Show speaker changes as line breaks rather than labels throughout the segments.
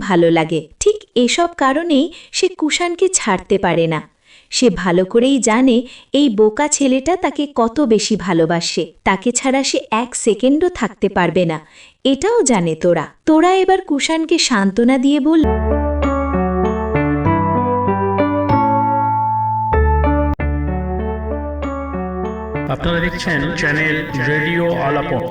ভালো লাগে। ঠিক এসব কারণেই সে কুষাণকে ছাড়তে পারে না। সে ভালো করেই জানে এই বোকা ছেলেটা তাকে কত বেশি ভালোবাসে, তাকে ছাড়া সে এক সেকেন্ডও থাকতে পারবে না। এটাও জানে তোরা। তোরা এবার কুষাণকে সান্ত্বনা দিয়ে বলল,
আপনারা দেখছেন চ্যানেল রেডিও আলাপন।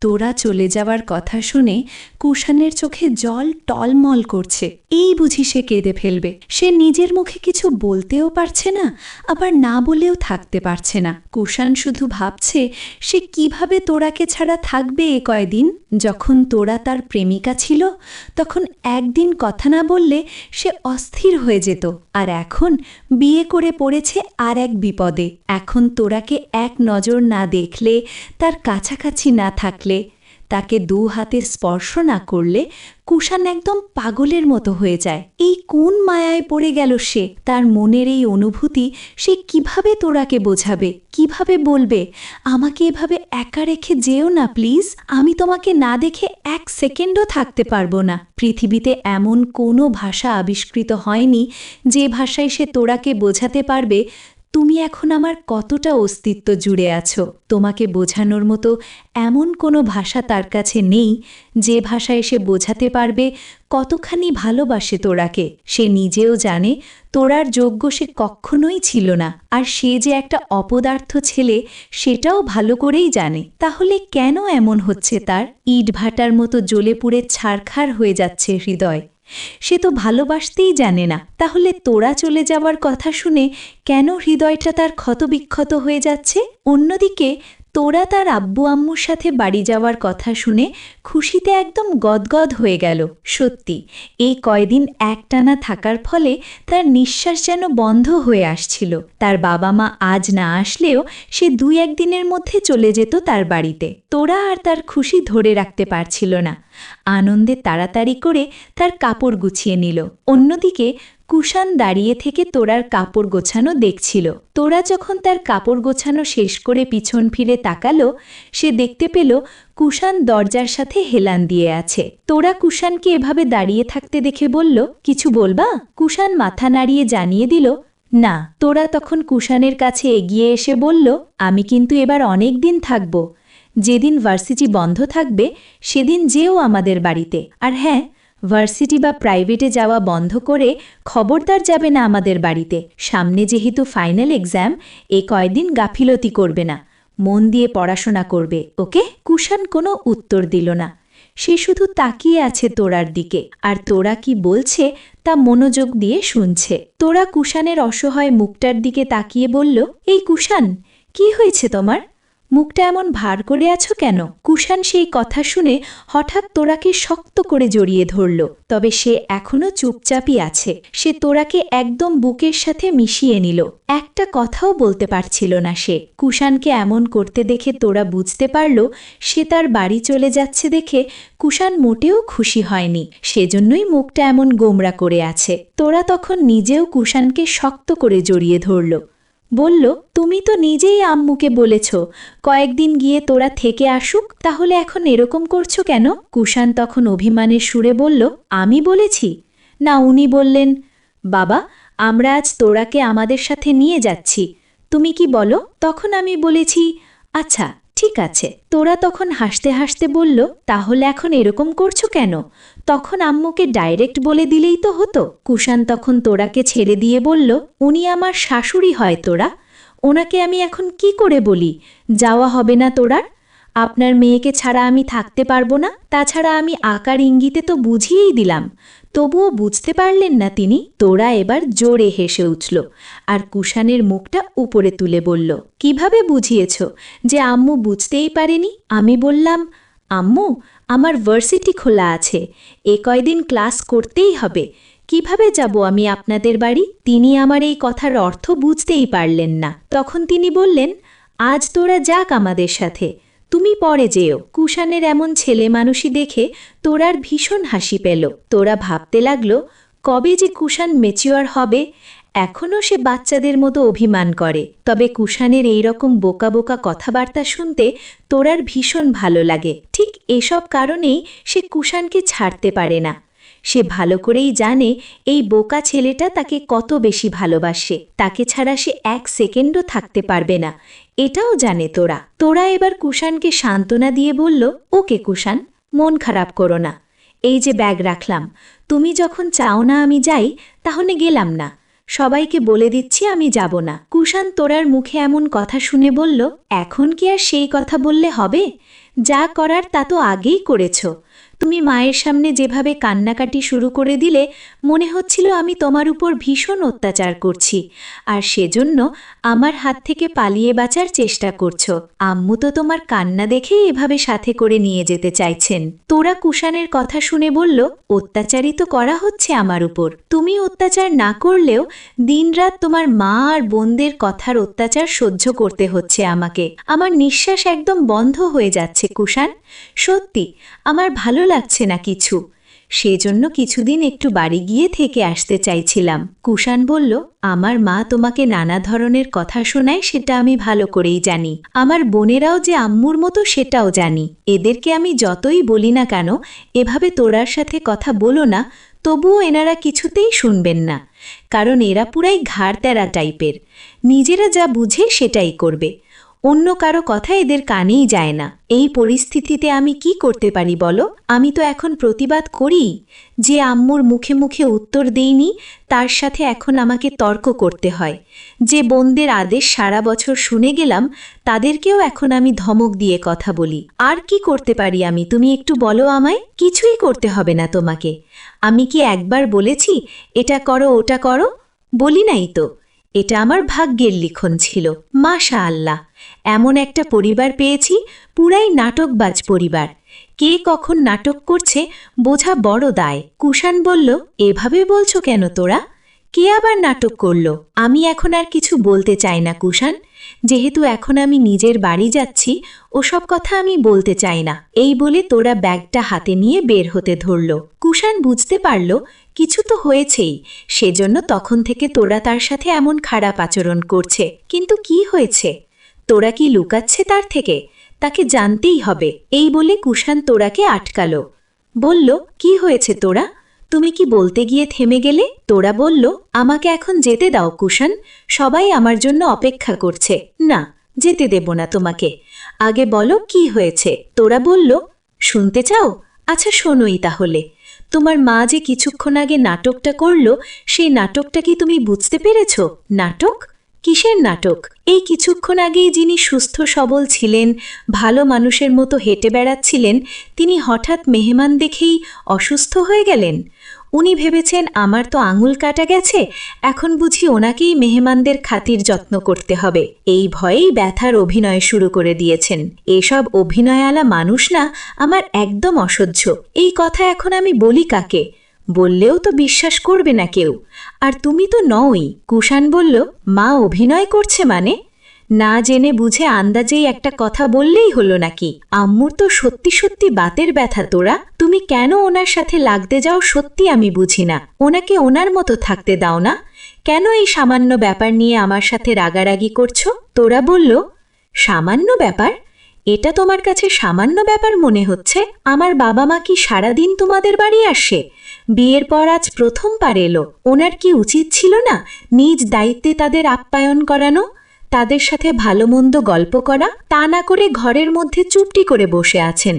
তোরা চলে যাওয়ার কথা শুনে কুষাণের চোখে জল টলমল করছে। এই বুঝি সে কেঁদে ফেলবে। সে নিজের মুখে কিছু বলতেও পারছে না, আবার না বলেও থাকতে পারছে না। কুষাণ শুধু ভাবছে সে কিভাবে তোরাকে ছাড়া থাকবে এ কয়দিন। যখন তোরা তার প্রেমিকা ছিল তখন একদিন কথা না বললে সে অস্থির হয়ে যেত, আর এখন বিয়ে করে পড়েছে আর এক বিপদে। এখন তোরাকে এক নজর না দেখলে, তার কাছাকাছি না থাকলে, তাকে দু হাতে স্পর্শ না করলে কুষাণ একদম পাগলের মতো হয়ে যায়। এই কোন মায়ায় পড়ে গেল সে? তার মনের এই অনুভূতি সে কিভাবে তোরাকে বোঝাবে, কিভাবে বলবে, আমাকে এভাবে একা রেখে যেও না প্লিজ, আমি তোমাকে না দেখে এক সেকেন্ডও থাকতে পারবো না। পৃথিবীতে এমন কোনো ভাষা আবিষ্কৃত হয়নি যে ভাষায় সে তোরাকে বোঝাতে পারবে তুমি এখন আমার কতটা অস্তিত্ব জুড়ে আছো। তোমাকে বোঝানোর মতো এমন কোনো ভাষা তার কাছে নেই যে ভাষায় সে বোঝাতে পারবে কতখানি ভালোবাসে তোরাকে। সে নিজেও জানে তোরার যোগ্য সে কখনোই ছিল না, আর সে যে একটা অপদার্থ ছেলে সেটাও ভালো করেই জানে। তাহলে কেন এমন হচ্ছে তার? ইটভাটার মতো জ্বলে পুড়ে ছারখার হয়ে যাচ্ছে হৃদয়। সে তো ভালোবাসতেই জানে না। তাহলে তোরা চলে যাওয়ার কথা শুনে কেন হৃদয়টা তার ক্ষতবিক্ষত হয়ে যাচ্ছে? অন্যদিকে তোরা তার আব্বু আম্মুর সাথে বাড়ি যাওয়ার কথা শুনে খুশিতে একদম গদগদ হয়ে গেল। সত্যি এই কয়দিন একটানা থাকার ফলে তার নিঃশ্বাস যেন বন্ধ হয়ে আসছিল। তার বাবা মা আজ না আসলেও সে 2-1 দিনের মধ্যে চলে যেত তার বাড়িতে। তোরা আর তার খুশি ধরে রাখতে পারছিল না। আনন্দে তাড়াতাড়ি করে তার কাপড় গুছিয়ে নিল। অন্যদিকে কুষাণ দাঁড়িয়ে থেকে তোরার কাপড় গোছানো দেখছিল। তোরা যখন তার কাপড় গোছানো শেষ করে পিছন ফিরে তাকালো, সে দেখতে পেল কুষাণ দরজার সাথে হেলান দিয়ে আছে। তোরা কুষাণকে এভাবে দাঁড়িয়ে থাকতে দেখে বলল, কিছু বলবা? কুষাণ মাথা নাড়িয়ে জানিয়ে দিল, না। তোরা তখন কুষাণের কাছে এগিয়ে এসে বলল, আমি কিন্তু এবার অনেক দিন থাকব। যেদিন ভার্সিটি বন্ধ থাকবে সেদিন যেও আমাদের বাড়িতে। আর হ্যাঁ, ভার্সিটি বা প্রাইভেটে যাওয়া বন্ধ করে খবরদার যাবে না আমাদের বাড়িতে। সামনে যেহেতু ফাইনাল এক্সাম, এ কয়দিন গাফিলতি করবে না, মন দিয়ে পড়াশোনা করবে, ওকে? কুষাণ কোনো উত্তর দিল না। সে শুধু তাকিয়ে আছে তোরার দিকে, আর তোরা কি বলছে তা মনোযোগ দিয়ে শুনছে। তোরা কুষাণের অসহায় মুখটার দিকে তাকিয়ে বলল, এই কুষাণ, কি হয়েছে তোমার? মুখটা এমন ভার করে আছো কেন? কুষাণ সেই কথা শুনে হঠাৎ তোরাকে শক্ত করে জড়িয়ে ধরল। তবে সে এখনো চুপচাপই আছে। সে তোরাকে একদম বুকের সাথে মিশিয়ে নিল। একটা কথাও বলতে পারছিল না সে। কুষাণকে এমন করতে দেখে তোরা বুঝতে পারল সে তার বাড়ি চলে যাচ্ছে দেখে কুষাণ মোটেও খুশি হয়নি। সেজন্যই মুখটা এমন গোমরা করে আছে। তোরা তখন নিজেও কুষাণকে শক্ত করে জড়িয়ে ধরল। বলল, তুমি তো নিজেই আম্মুকে বলেছ কয়েকদিন গিয়ে তোরা থেকে আসুক, তাহলে এখন এরকম করছো কেন? কুষাণ তখন অভিমানের সুরে বলল, আমি বলেছি? না, উনি বললেন। বাবা, আমরা আজ তোরাকে আমাদের সাথে নিয়ে যাচ্ছি, তুমি কি বলো? তখন আমি বলেছি, আচ্ছা ঠিক আছে। তোরা তখন হাসতে হাসতে বলল, তাহলে এখন এরকম করছো কেন? তখন আম্মুকে ডাইরেক্ট বলে দিলেই তো হতো। কুষাণ তখন তোরাকে ছেড়ে দিয়ে বলল, উনি আমার শাশুড়ি হয় তোরা, ওনাকে আমি এখন কি করে বলি যাওয়া হবে না তোরার? আপনার মেয়েকে ছাড়া আমি থাকতে পারবো না। তাছাড়া আমি আকার ইঙ্গিতে তো বুঝিয়েই দিলাম, তবুও বুঝতে পারলেন না তিনি। তোরা এবার জোরে হেসে উঠল, আর কুষাণের মুখটা উপরে তুলে বলল, কিভাবে বুঝিয়েছ যে আম্মু বুঝতেই পারেনি? আমি বললাম, আম্মু, আমার ভার্সিটি খোলা আছে, এ কয়দিন ক্লাস করতেই হবে, কিভাবে যাব আমি আপনাদের বাড়ি? তিনি আমার এই কথার অর্থ বুঝতেই পারলেন না। তখন তিনি বললেন, আজ তোরা যাক আমাদের সাথে, তুমি পরে যেও। কুষাণের এমন ছেলে মানুষই দেখে তোরার ভীষণ হাসি পেল। তোরা ভাবতে লাগলো কবে যে কুষাণ ম্যাচিওর হবে। এখনও সে বাচ্চাদের মতো অভিমান করে, তবে কুষাণের এইরকম বোকা বোকা কথাবার্তা শুনতে তোরার ভীষণ ভালো লাগে। ঠিক এসব কারণেই সে কুষাণকে ছাড়তে পারে না।
সে ভালো করেই জানে এই বোকা ছেলেটা তাকে কত বেশি ভালোবাসে, তাকে ছাড়া সে 1 সেকেন্ডও থাকতে পারবে না। এটাও জানে তোরা। তোরা এবার কুষাণকে সান্ত্বনা দিয়ে বলল, ওকে কুষাণ, মন খারাপ করো না, এই যে ব্যাগ রাখলাম, তুমি যখন চাও না আমি যাই, তাহলে গেলাম না, সবাইকে বলে দিচ্ছি আমি যাব না। কুষাণ তোরার মুখে এমন কথা শুনে বলল, এখন কি আর সেই কথা বললে হবে? যা করার তা তো আগেই করেছ। তুমি মায়ের সামনে যেভাবে কান্নাকাটি শুরু করে দিলে, মনে হচ্ছিল আমি তোমার উপর ভীষণ অত্যাচার করছি, আর সেজন্য আমার হাত থেকে পালিয়ে বাঁচার চেষ্টা করছো। আম্মু তো তোমার কান্না দেখেই এভাবে সাথে করে নিয়ে যেতে চাইছেন। তোরা কুষাণের কথা শুনে বলল, অত্যাচারই তো করা হচ্ছে আমার উপর। তুমি অত্যাচার না করলেও দিনরাত তোমার মা আর বোনদের কথার অত্যাচার সহ্য করতে হচ্ছে আমাকে। আমার নিঃশ্বাস একদম বন্ধ হয়ে যাচ্ছে কুষাণ, সত্যি আমার ভালো লাগছে না কিছু, সেজন্য কিছুদিন একটু বাড়ি গিয়ে থেকে আসতে চাইছিলাম। কুষাণ বলল, আমার মা তোমাকে নানা ধরনের কথা শোনায় সেটা আমি ভালো করেই জানি, আমার বোনেরাও যে আম্মুর মতো সেটাও জানি। এদেরকে আমি যতই বলি না কেন এভাবে তোরার সাথে কথা বলো না, তবুও এনারা কিছুতেই শুনবেন না, কারণ এরা পুরাই ঘাড় তেরা টাইপের, নিজেরা যা বুঝে সেটাই করবে, অন্য কারো কথা এদের কানেই যায় না। এই পরিস্থিতিতে আমি কি করতে পারি বলো? আমি তো এখন প্রতিবাদ করি, যে আম্মুর মুখে মুখে উত্তর দেইনি তার সাথে এখন আমাকে তর্ক করতে হয়, যে বোনদের আদেশ সারা বছর শুনে গেলাম তাদেরকেও এখন আমি ধমক দিয়ে কথা বলি। আর কি করতে পারি আমি, তুমি একটু বলো আমায়। কিছুই করতে হবে না তোমাকে। আমি কি একবার বলেছি এটা করো ওটা করো? বলি নাই তো। এটা আমার ভাগ্যের লিখন ছিল। মাশাআল্লাহ, এমন একটা পরিবার পেয়েছি, পুরাই নাটকবাজ পরিবার। কে কখন নাটক করছে বোঝা বড় দায়। কুষাণ বলল, এভাবে বলছো কেন তোরা? কে আবার নাটক করল? আমি এখন আর কিছু বলতে চাই না কুষাণ, যেহেতু এখন আমি নিজের বাড়ি যাচ্ছি, ওসব কথা আমি বলতে চাই না। এই বলে তোরা ব্যাগটা হাতে নিয়ে বের হতে ধরল। কুষাণ বুঝতে পারল কিছু তো হয়েছেই, সেজন্য তখন থেকে তোরা তার সাথে এমন খারাপ আচরণ করছে। কিন্তু কি হয়েছে? তোরা কি লুকাচ্ছে তার থেকে? তাকে জানতেই হবে। এই বলে কুষাণ তোরাকে আটকালো। বলল, কি হয়েছে তোরা? তুমি কি বলতে গিয়ে থেমে গেলে? তোরা বলল, আমাকে এখন যেতে দাও কুষাণ, সবাই আমার জন্য অপেক্ষা করছে। না, যেতে দেব না তোমাকে। আগে বলো কি হয়েছে। তোরা বলল, শুনতে চাও? আচ্ছা শোনোই তাহলে। তোমার মা যে কিছুক্ষণ আগে নাটকটা করল, সেই নাটকটা কি তুমি বুঝতে পেরেছ? নাটক? কিসের নাটক? এই কিছুক্ষণ আগেই যিনি সুস্থ সবল ছিলেন, ভালো মানুষের মতো হেঁটে বেড়াচ্ছিলেন, তিনি হঠাৎ মেহমান দেখেই অসুস্থ হয়ে গেলেন। উনি ভেবেছেন আমার তো আঙুল কাটা গেছে, এখন বুঝি ওনাকেই মেহমানদের খাতির যত্ন করতে হবে, এই ভয়েই ব্যথার অভিনয় শুরু করে দিয়েছেন। এসব অভিনয়ালা মানুষ না আমার একদম অসহ্য। এই কথা এখন আমি বলি কাকে? বললেও তো বিশ্বাস করবে না কেউ। আর তুমি তো নওই। কুষাণ বলল, মা অভিনয় করছে মানে? না জেনে বুঝে আন্দাজেই একটা কথা বললেই হলো নাকি? আম্মুর তো সত্যি সত্যি বাতের ব্যথা। তোরা তুমি কেন ওনার সাথে লাগতে যাও সত্যি আমি বুঝি না। ওনাকে ওনার মতো থাকতে দাও না, কেন এই সামান্য ব্যাপার নিয়ে আমার সাথে রাগারাগি করছো? তোরা বলল, সামান্য ব্যাপার? এটা তোমার কাছে সামান্য ব্যাপার মনে হচ্ছে? আমার বাবা মা কি সারাদিন তোমাদের বাড়ি আসে? বিয়ের পর আজ প্রথমবার এলো। ওনার কি উচিত ছিল না নিজ দায়িত্বে তাদের আপ্যায়ন করানো, তাদের সাথে ভালো মন্দ গল্প করা? তা না করে ঘরের মধ্যে চুপটি করে বসে আছেন।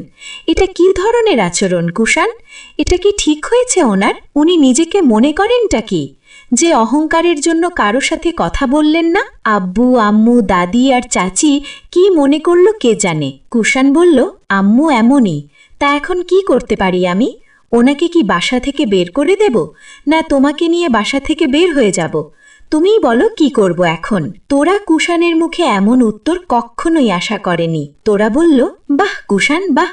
এটা কি ধরনের আচরণ কুষাণ? এটা কি ঠিক হয়েছে ওনার? উনি নিজেকে মনে করেনটা কি, যে অহংকারের জন্য কারো সাথে কথা বললেন না? আব্বু আম্মু দাদি আর চাচি কি মনে করল কে জানে। কুষাণ বলল, আম্মু এমনই, তা এখন কি করতে পারি আমি? ওনাকে কি বাসা থেকে বের করে দেব, না তোমাকে নিয়ে বাসা থেকে বের হয়ে যাব? তুমিই বলো কি করব এখন? তোরা কুষাণের মুখে এমন উত্তর কখনোই আশা করেনি। তোরা বলল, বাহ কুষাণ বাহ,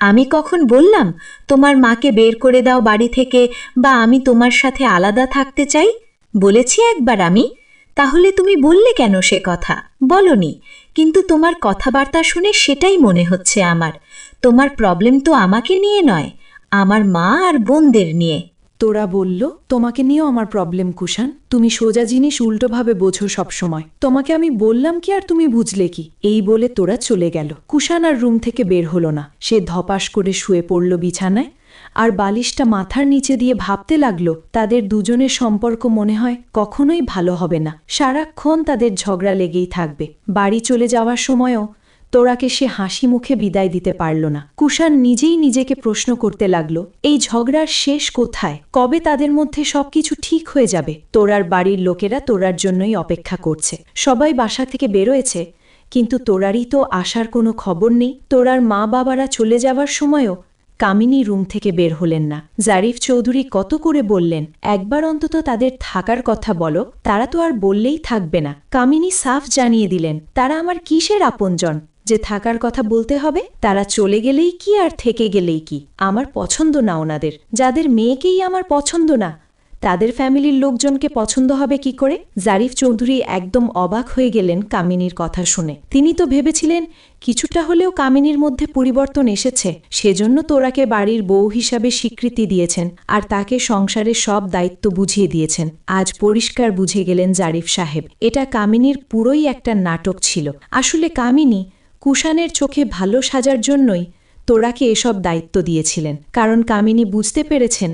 আমি কখন বললাম তোমার মাকে বের করে দাও বাড়ি থেকে, বা আমি তোমার সাথে আলাদা থাকতে চাই? বলেছি একবার আমি? তাহলে তুমি বললে কেন সে কথা? বলনি, কিন্তু তোমার কথাবার্তা শুনে সেটাই মনে হচ্ছে আমার। তোমার প্রবলেম তো আমাকে নিয়ে নয়, আমার মা আর বোনদের নিয়ে।
তোরা বলল, তোমাকে নিয়েও আমার প্রবলেম কুষাণ, তুমি সোজা জিনিস উল্টোভাবে বোঝো সবসময়। তোমাকে আমি বললাম কি আর তুমি বুঝলে কি? এই বলে তোরা চলে গেল। কুষাণ আর রুম থেকে বের হলো না। সে ধপাস করে শুয়ে পড়ল বিছানায়। আর বালিশটা মাথার নিচে দিয়ে ভাবতে লাগলো তাদের দুজনের সম্পর্ক মনে হয় কখনোই ভালো হবে না, সারাক্ষণ তাদের ঝগড়া লেগেই থাকবে। বাড়ি চলে যাওয়ার সময়ও তোরাকে সে হাসি মুখে বিদায় দিতে পারল না। কুষাণ নিজেই নিজেকে প্রশ্ন করতে লাগলো, এই ঝগড়ার শেষ কোথায়? কবে তাদের মধ্যে সবকিছু ঠিক হয়ে যাবে? তোরার বাড়ির লোকেরা তোরার জন্যই অপেক্ষা করছে। সবাই বাসা থেকে বেরোয়েছে, কিন্তু তোরারই তো আসার কোনো খবর নেই। তোরার মা বাবারা চলে যাওয়ার সময়ও কামিনী রুম থেকে বের হলেন না। জারিফ চৌধুরী কত করে বললেন, একবার অন্তত তাদের থাকার কথা বলো। তারা তো আর বললেই থাকবে না। কামিনী সাফ জানিয়ে দিলেন, তারা আমার কিসের আপনজন যে থাকার কথা বলতে হবে? তারা চলে গেলেই কি আর থেকে গেলেই কি? আমার পছন্দ না ওনাদের। যাদের মেয়েকেই আমার পছন্দ না, তাদের ফ্যামিলির লোকজনকে পছন্দ হবে কি করে? জারিফ চৌধুরী একদম অবাক হয়ে গেলেন কামিনীর কথা শুনে। তিনি তো ভেবেছিলেন কিছুটা হলেও কামিনীর মধ্যে পরিবর্তন এসেছে, সেজন্য তোরাকে বাড়ির বউ হিসাবে স্বীকৃতি দিয়েছেন আর তাকে সংসারের সব দায়িত্ব বুঝিয়ে দিয়েছেন। আজ পরিষ্কার বুঝে গেলেন জারিফ সাহেব, এটা কামিনীর পুরোই একটা নাটক ছিল। আসলে কামিনী কুষাণের চোখে ভালো সাজার জন্যই তোরাকে এসব দায়িত্ব দিয়েছিলেন, কারণ কামিনী বুঝতে পেরেছেন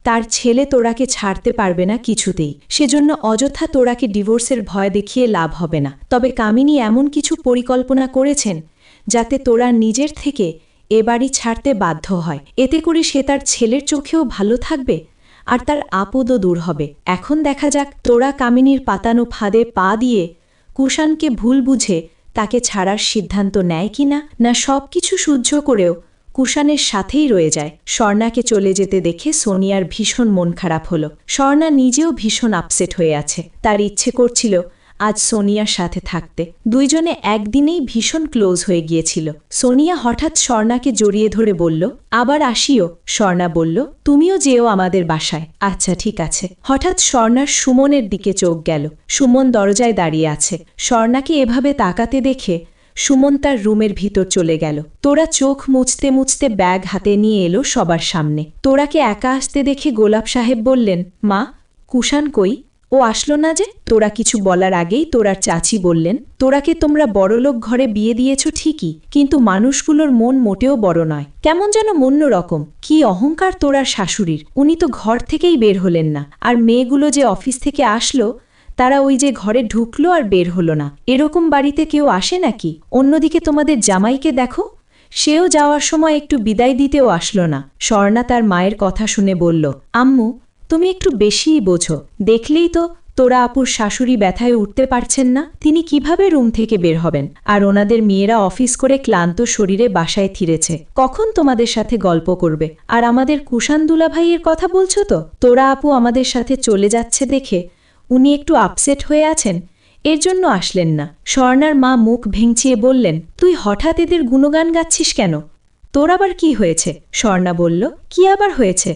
তার ছেলে তোরাকে ছাড়তে পারবে না কিছুতেই। সেজন্য অযথা তোরাকে ডিভোর্সের ভয় দেখিয়ে লাভ হবে না। তবে কামিনী এমন কিছু পরিকল্পনা করেছেন যাতে তোরা নিজের থেকে এ বাড়ি ছাড়তে বাধ্য হয়। এতে করে সে তার ছেলের চোখেও ভালো থাকবে আর তার আপদও দূর হবে। এখন দেখা যাক তোরা কামিনীর পাতানো ফাঁদে পা দিয়ে কুষাণকে ভুল বুঝে তাকে ছাড়ার সিদ্ধান্ত নেয় কিনা, না সব কিছু সহ্য করেও কুষাণের সাথেই রয়ে যায়। স্বর্ণাকে চলে যেতে দেখে সোনিয়ার ভীষণ মন খারাপ হলো। স্বর্ণা নিজেও ভীষণ আপসেট হয়ে আছে। তার ইচ্ছে করছিল আজ সোনিয়ার সাথে থাকতে। দুইজনে একদিনেই ভীষণ ক্লোজ হয়ে গিয়েছিল। সোনিয়া হঠাৎ স্বর্ণাকে জড়িয়ে ধরে বলল, আবার আসিও। স্বর্ণা বলল, তুমিও যেও আমাদের বাসায়। আচ্ছা ঠিক আছে। হঠাৎ স্বর্ণার সুমনের দিকে চোখ গেল। সুমন দরজায় দাঁড়িয়ে আছে। স্বর্ণাকে এভাবে তাকাতে দেখে সুমন তার রুমের ভিতর চলে গেল। তোরা চোখ মুছতে মুছতে ব্যাগ হাতে নিয়ে এলো সবার সামনে। তোরাকে একা আসতে দেখে গোলাপ সাহেব বললেন, মা, কুষাণ কই? ও আসলো না যে? তোরা কিছু বলার আগেই তোরার চাচি বললেন, তোরাকে তোমরা বড়লোক ঘরে বিয়ে দিয়েছ ঠিকই, কিন্তু মানুষগুলোর মন মোটেও বড় নয়, কেমন যেন অন্যরকম। কি অহংকার তোরার শাশুড়ির! উনি তো ঘর থেকেই বের হলেন না। আর মেয়েগুলো যে অফিস থেকে আসলো, তারা ওই যে ঘরে ঢুকলো আর বের হলো না। এরকম বাড়িতে কেউ আসে নাকি? অন্যদিকে তোমাদের জামাইকে দেখো, সেও যাওয়ার সময় একটু বিদায় দিতেও আসলো না। স্বর্ণা তার মায়ের কথা শুনে বলল, আম্মু, তুমি একটু বেশিই বোঝো। দেখলেই তো তোরা আপুর শাশুড়ি ব্যথায় উঠতে পারছেন না। তিনি কিভাবে রুম থেকে বের হবেন? আর ওনাদের মেয়েরা অফিস করে ক্লান্ত শরীরে বাসায় ফিরেছে, কখন তোমাদের সাথে গল্প করবে? আর আমাদের কুষাণ দুলাভাইয়ের কথা বলছো তো? তোরা আপু আমাদের সাথে চলে যাচ্ছে দেখে উনি একটু আপসেট হয়ে আছেন, এর জন্য আসলেন না। স্বর্ণার মা মুখ ভেঙচিয়ে বললেন, তুই হঠাৎ এদের গুণগান গাচ্ছিস কেন? তোর আবার কি হয়েছে? স্বর্ণা বলল, কি আবার হয়েছে?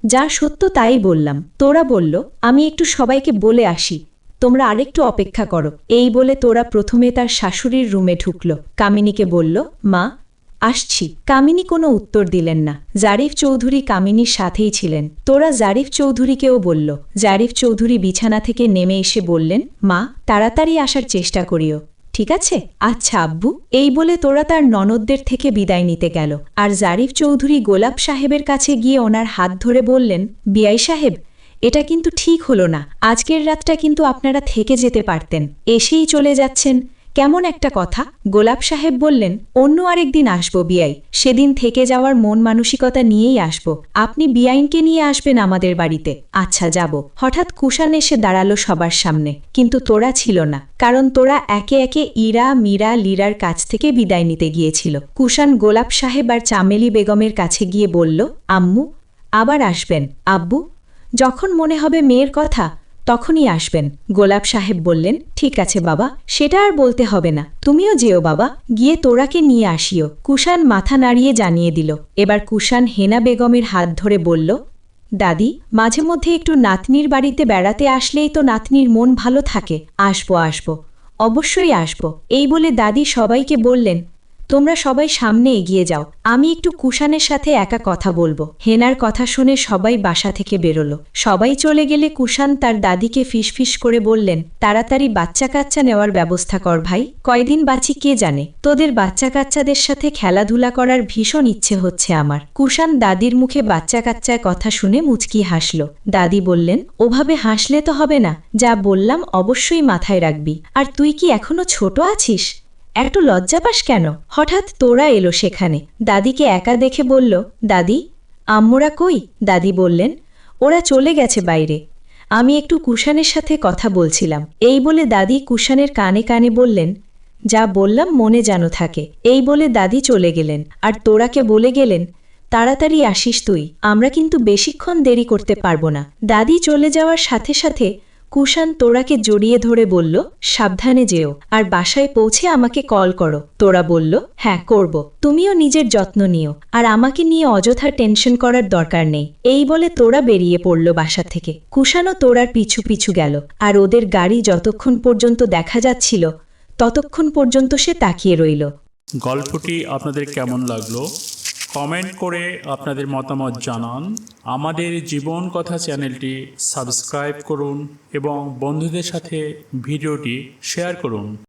যা সত্য তাই বললাম। তোরা বলল, আমি একটু সবাইকে বলে আসি, তোমরা আরেকটু অপেক্ষা করো। এই বলে তোরা প্রথমে তার শাশুড়ির রুমে ঢুকল। কামিনীকে বলল, মা, আসছি। কামিনী কোনো উত্তর দিলেন না। জারিফ চৌধুরী কামিনীর সাথেই ছিলেন। তোরা জারিফ চৌধুরীকেও বলল। জারিফ চৌধুরী বিছানা থেকে নেমে এসে বললেন, মা, তাড়াতাড়ি আসার চেষ্টা করিও, ঠিক আছে? আচ্ছা আব্বু। এই বলে তোরা তার ননদদের থেকে বিদায় নিতে গেল। আর জারিফ চৌধুরী গোলাপ সাহেবের কাছে গিয়ে ওনার হাত ধরে বললেন, বিআই সাহেব, এটা কিন্তু ঠিক হলো না। আজকের রাতটা কিন্তু আপনারা থেকে যেতে পারতেন, এসেই চলে যাচ্ছেন, কেমন একটা কথা। গোলাপ সাহেব বললেন, অন্য আরেকদিন আসবো বিআই, সেদিন থেকে যাওয়ার মন মানসিকতা নিয়েই আসবো। আপনি বিআইনকে নিয়ে আসবেন আমাদের বাড়িতে। আচ্ছা যাব। হঠাৎ কুষাণ এসে দাঁড়ালো সবার সামনে, কিন্তু তোরা ছিল না, কারণ তোরা একে একে ইরা, মীরা, লীরার কাছ থেকে বিদায় নিতে গিয়েছিল। কুষাণ গোলাপ সাহেব আর চামেলি বেগমের কাছে গিয়ে বলল, আম্মু, আবার আসবেন। আব্বু, যখন মনে হবে মেয়ের কথা তখনই আসবেন। গোলাপ সাহেব বললেন, ঠিক আছে বাবা, সেটা আর বলতে হবে না, তুমিও যেও বাবা, গিয়ে তোরাকে নিয়ে আসিও। কুষাণ মাথা নাড়িয়ে জানিয়ে দিল। এবার কুষাণ হেনা বেগমের হাত ধরে বলল, দাদি, মাঝে মধ্যে একটু নাতনির বাড়িতে বেড়াতে আসলেই তো নাতনির মন ভালো থাকে। আসবো আসবো, অবশ্যই আসবো। এই বলে দাদি সবাইকে বললেন,
তোমরা সবাই সামনে এগিয়ে যাও, আমি একটু কুষাণের সাথে একা কথা বলবো। হেনার কথা শুনে সবাই বাসা থেকে বেরোলো। সবাই চলে গেলে কুষাণ তার দাদিকে ফিসফিস করে বললেন, তাড়াতাড়ি বাচ্চা কাচ্চা নেওয়ার ব্যবস্থা কর ভাই, কয়দিন বাঁচি কে জানে। তোদের বাচ্চা কাচ্চাদের সাথে খেলাধুলা করার ভীষণ ইচ্ছে হচ্ছে আমার। কুষাণ দাদির মুখে বাচ্চা কাচ্চার কথা শুনে মুচকি হাসল। দাদি বললেন, ওভাবে হাসলে তো হবে না, যা বললাম অবশ্যই মাথায় রাখবি। আর তুই কি এখনো ছোট আছিস? একটু লজ্জা পাস কেন? হঠাৎ তোরা এলো সেখানে। দাদিকে একা দেখে বলল, দাদি, আম্মুরা কই? দাদি বললেন, ওরা চলে গেছে বাইরে, আমি একটু কুষাণের সাথে কথা বলছিলাম। এই বলে দাদি কুষাণের কানে কানে বললেন, যা বললাম মনে যেন থাকে। এই বলে দাদি চলে গেলেন। আর তোরাকে বলে গেলেন, তাড়াতাড়ি আসিস তুই, আমরা কিন্তু বেশিক্ষণ দেরি করতে পারবো না। দাদি চলে যাওয়ার সাথে সাথে কুষাণ তোরাকে জড়িয়ে ধরে বলল, সাবধানে যেও, আর বাসায় পৌঁছে আমাকে কল করো। তোরা বলল, হ্যাঁ করব। তুমিও নিজের যত্ন নিও, আর আমাকে নিয়ে অযথা টেনশন করার দরকার নেই। এই বলে তোরা বেরিয়ে পড়ল বাসা থেকে। কুষাণও তোরার পিছু পিছু গেল, আর ওদের গাড়ি যতক্ষণ পর্যন্ত দেখা যাচ্ছিল ততক্ষণ পর্যন্ত সে তাকিয়ে রইল।
গল্পটি আপনাদের কেমন লাগলো কমেন্ট করে আপনাদের মতামত জানান। আমাদের জীবন কথা চ্যানেলটি সাবস্ক্রাইব করুন এবং বন্ধুদের সাথে ভিডিওটি শেয়ার করুন।